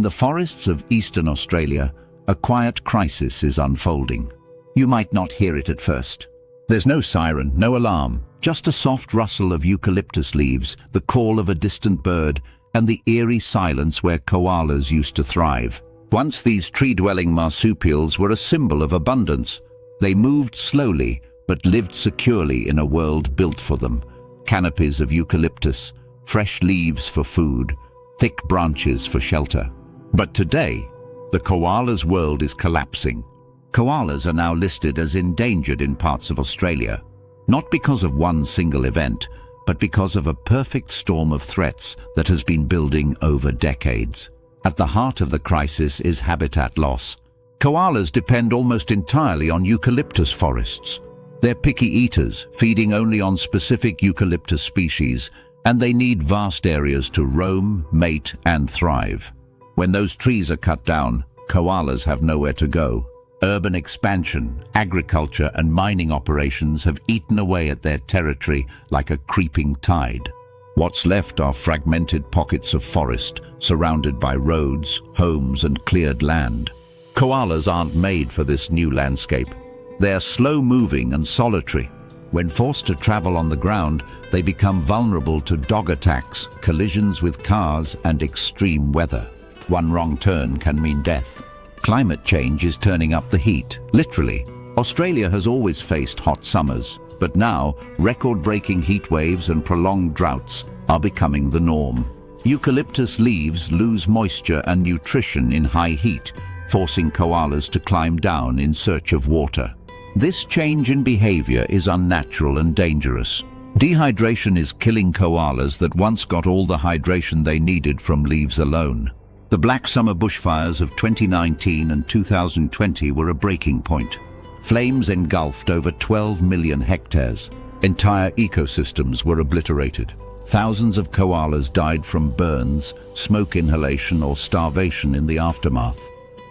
the forests of eastern Australia, a quiet crisis is unfolding. You might not hear it at first. There's no siren, no alarm, just a soft rustle of eucalyptus leaves, the call of a distant bird, and the eerie silence where koalas used to thrive. Once these tree-dwelling marsupials were a symbol of abundance. They moved slowly, but lived securely in a world built for them. Canopies of eucalyptus, fresh leaves for food, thick branches for shelter. But today, the koala's world is collapsing. Koalas are now listed as endangered in parts of Australia, not because of one single event, but because of a perfect storm of threats that has been building over decades. At the heart of the crisis is habitat loss. Koalas depend almost entirely on eucalyptus forests. They're picky eaters, feeding only on specific eucalyptus species, and they need vast areas to roam, mate, and thrive. When those trees are cut down, koalas have nowhere to go. Urban expansion, agriculture, and mining operations have eaten away at their territory like a creeping tide. What's left are fragmented pockets of forest, surrounded by roads, homes, and cleared land. Koalas aren't made for this new landscape. They're slow-moving and solitary. When forced to travel on the ground, they become vulnerable to dog attacks, collisions with cars, and extreme weather. One wrong turn can mean death. Climate change is turning up the heat, literally. Australia has always faced hot summers, but now record-breaking heat waves and prolonged droughts are becoming the norm. Eucalyptus leaves lose moisture and nutrition in high heat, forcing koalas to climb down in search of water. This change in behavior is unnatural and dangerous. Dehydration is killing koalas that once got all the hydration they needed from leaves alone. The Black Summer bushfires of 2019 and 2020 were a breaking point. Flames engulfed over 12 million hectares. Entire ecosystems were obliterated. Thousands of koalas died from burns, smoke inhalation, or starvation in the aftermath.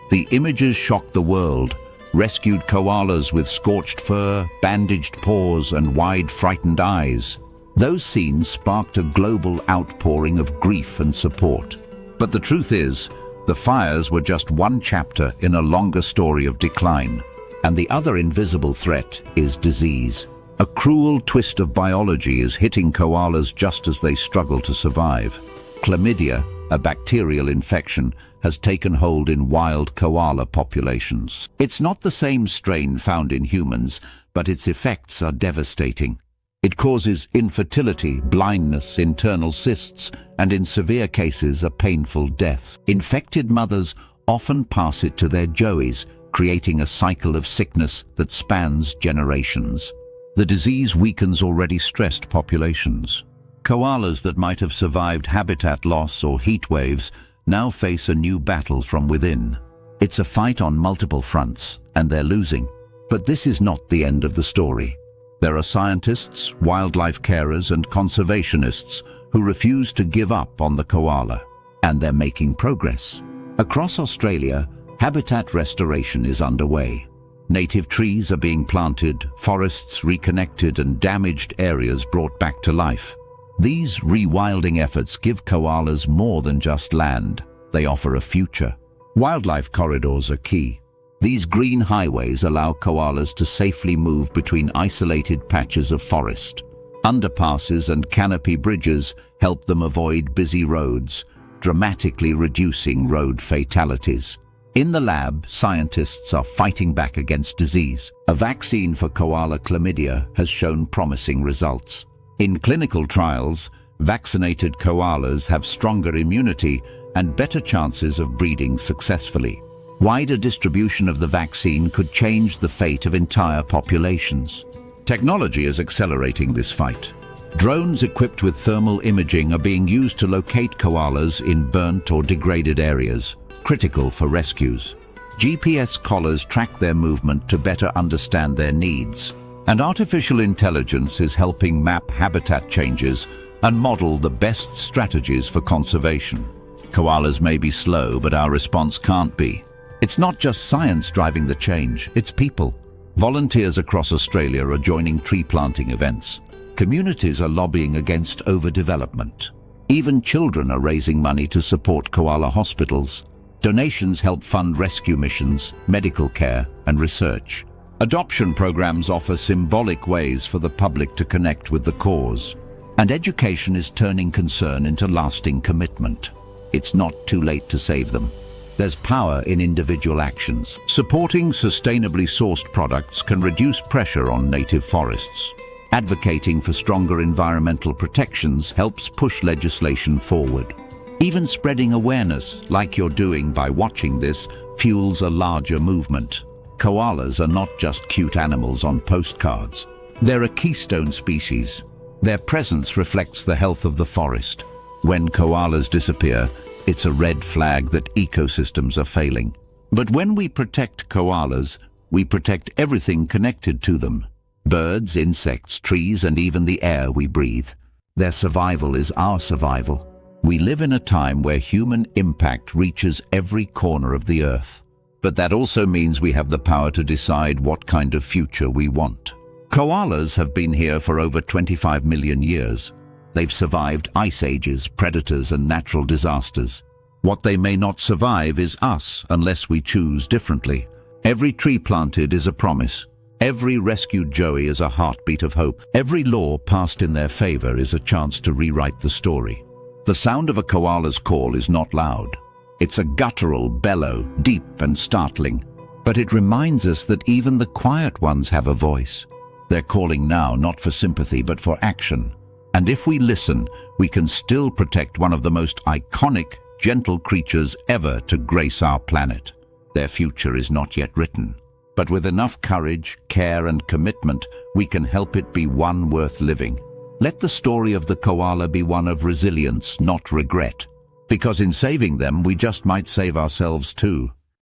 The images shocked the world. Rescued koalas with scorched fur, bandaged paws, and wide, frightened eyes. Those scenes sparked a global outpouring of grief and support. But the truth is, the fires were just one chapter in a longer story of decline. And the other invisible threat is disease. A cruel twist of biology is hitting koalas just as they struggle to survive. Chlamydia, a bacterial infection, has taken hold in wild koala populations. It's not the same strain found in humans, but its effects are devastating. It causes infertility, blindness, internal cysts, and in severe cases, a painful death. Infected mothers often pass it to their joeys, creating a cycle of sickness that spans generations. The disease weakens already stressed populations. Koalas that might have survived habitat loss or heat waves now face a new battle from within. It's a fight on multiple fronts, and they're losing. But this is not the end of the story. There are scientists, wildlife carers, and conservationists who refuse to give up on the koala, and they're making progress. Across Australia, habitat restoration is underway. Native trees are being planted, forests reconnected, and damaged areas brought back to life. These rewilding efforts give koalas more than just land. They offer a future. Wildlife corridors are key. These green highways allow koalas to safely move between isolated patches of forest. Underpasses and canopy bridges help them avoid busy roads, dramatically reducing road fatalities. In the lab, scientists are fighting back against disease. A vaccine for koala chlamydia has shown promising results. In clinical trials, vaccinated koalas have stronger immunity and better chances of breeding successfully. Wider distribution of the vaccine could change the fate of entire populations. Technology is accelerating this fight. Drones equipped with thermal imaging are being used to locate koalas in burnt or degraded areas, critical for rescues. GPS collars track their movement to better understand their needs. And artificial intelligence is helping map habitat changes and model the best strategies for conservation. Koalas may be slow, but our response can't be. It's not just science driving the change, it's people. Volunteers across Australia are joining tree planting events. Communities are lobbying against overdevelopment. Even children are raising money to support koala hospitals. Donations help fund rescue missions, medical care, and research. Adoption programs offer symbolic ways for the public to connect with the cause. And education is turning concern into lasting commitment. It's not too late to save them. There's power in individual actions. Supporting sustainably sourced products can reduce pressure on native forests. Advocating for stronger environmental protections helps push legislation forward. Even spreading awareness, like you're doing by watching this, fuels a larger movement. Koalas are not just cute animals on postcards. They're a keystone species. Their presence reflects the health of the forest. When koalas disappear, it's a red flag that ecosystems are failing. But when we protect koalas, we protect everything connected to them. Birds, insects, trees, and even the air we breathe. Their survival is our survival. We live in a time where human impact reaches every corner of the earth. But that also means we have the power to decide what kind of future we want. Koalas have been here for over 25 million years. They've survived ice ages, predators, and natural disasters. What they may not survive is us unless we choose differently. Every tree planted is a promise. Every rescued joey is a heartbeat of hope. Every law passed in their favor is a chance to rewrite the story. The sound of a koala's call is not loud. It's a guttural bellow, deep and startling. But it reminds us that even the quiet ones have a voice. They're calling now not for sympathy but for action. And if we listen, we can still protect one of the most iconic, gentle creatures ever to grace our planet. Their future is not yet written. But with enough courage, care, and commitment, we can help it be one worth living. Let the story of the koala be one of resilience, not regret. Because in saving them, we just might save ourselves too.